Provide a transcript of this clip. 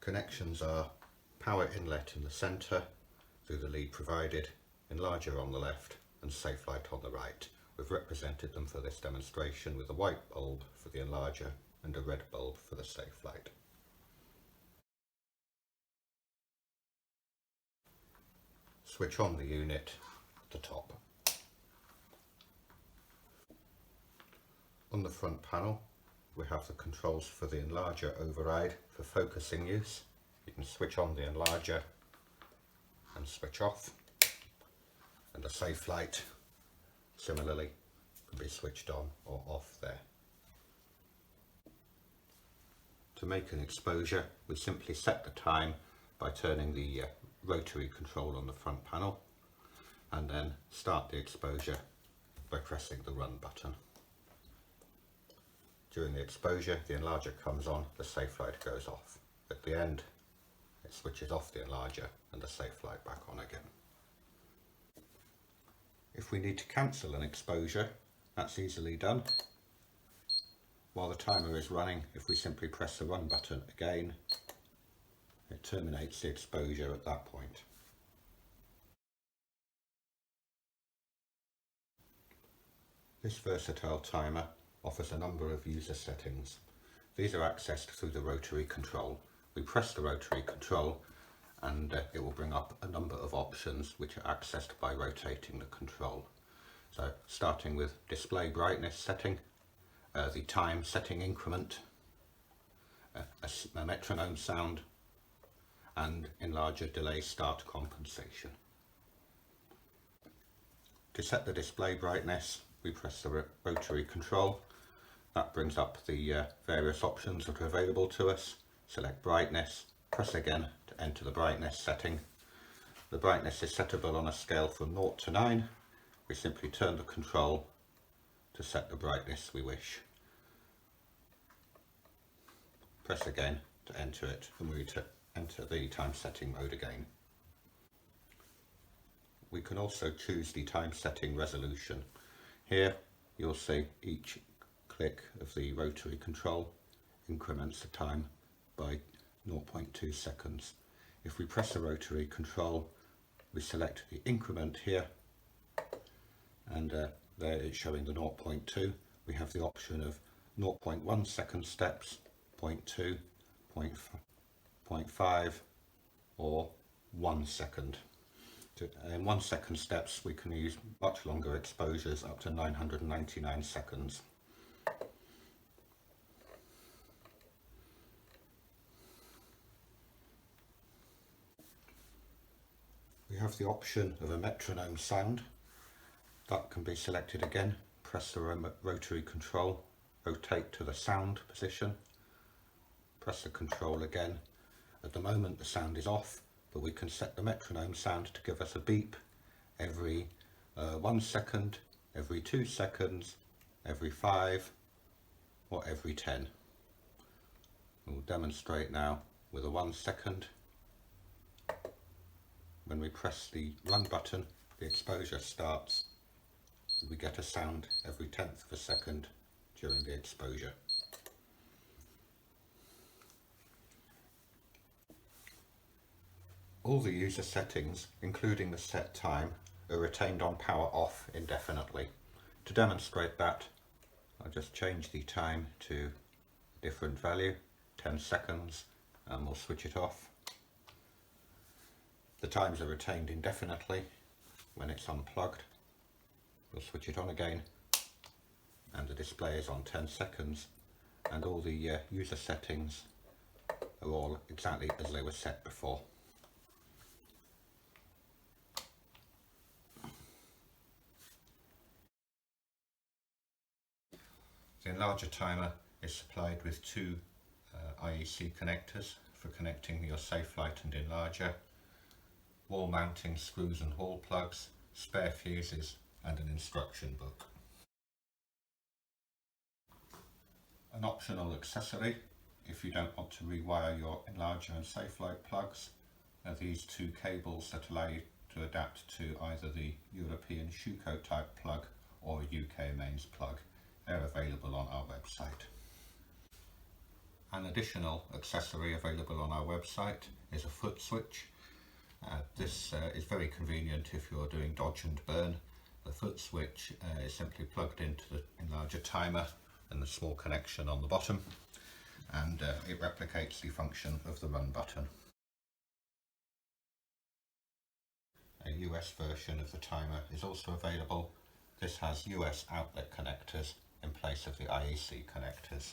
Connections are power inlet in the centre through the lead provided, enlarger on the left and safe light on the right. We've represented them for this demonstration with a white bulb for the enlarger and a red bulb for the safe light. Switch on the unit at the top. On the front panel we have the controls for the enlarger override for focusing use. You can switch on the enlarger and switch off, and the safe light similarly can be switched on or off there. To make an exposure we simply set the time by turning the rotary control on the front panel and then start the exposure by pressing the run button. During the exposure the enlarger comes on, the safe light goes off. At the end it switches off the enlarger and the safe light back on again. If we need to cancel an exposure, that's easily done. While the timer is running, if we simply press the run button again, it terminates the exposure at that point. This versatile timer offers a number of user settings. These are accessed through the rotary control. We press the rotary control and it will bring up a number of options which are accessed by rotating the control. So starting with display brightness setting, the time setting increment, a metronome sound and enlarger delay start compensation. To set the display brightness we press the rotary control. That brings up the various options that are available to us. Select brightness, press again to enter the brightness setting. The brightness is settable on a scale from 0 to 9. We simply turn the control to set the brightness we wish. Press again to enter it and we enter the time setting mode again. We can also choose the time setting resolution. Here you'll see each click of the rotary control increments the time by 0.2 seconds. If we press the rotary control we select the increment here and there it's showing the 0.2. We have the option of 0.1 second steps, 0.2, 0.5 or 1 second. In 1 second steps we can use much longer exposures up to 999 seconds. We have the option of a metronome sound. That can be selected again. Press the rotary control, rotate to the sound position, press the control again. At the moment the sound is off, but we can set the metronome sound to give us a beep every 1 second, every 2 seconds, every 5 or every 10. We'll demonstrate now with a 1 second. When we press the run button the exposure starts. We get a sound every 10th of a second during the exposure. All the user settings, including the set time, are retained on power off indefinitely. To demonstrate that, I'll just change the time to a different value, 10 seconds, and we'll switch it off. The times are retained indefinitely when it's unplugged. We'll switch it on again and the display is on 10 seconds and all the user settings are all exactly as they were set before. The enlarger timer is supplied with two IEC connectors for connecting your safe light and enlarger, wall mounting screws and wall plugs, spare fuses and an instruction book. An optional accessory, if you don't want to rewire your enlarger and safe light plugs, are these two cables that allow you to adapt to either the European Schuko type plug or a UK mains plug. They're available on our website. An additional accessory available on our website is a foot switch. This is very convenient if you're doing dodge and burn. The foot switch is simply plugged into the Enlarger Timer and the small connection on the bottom, and it replicates the function of the run button. A US version of the timer is also available. This has US outlet connectors in place of the IEC connectors.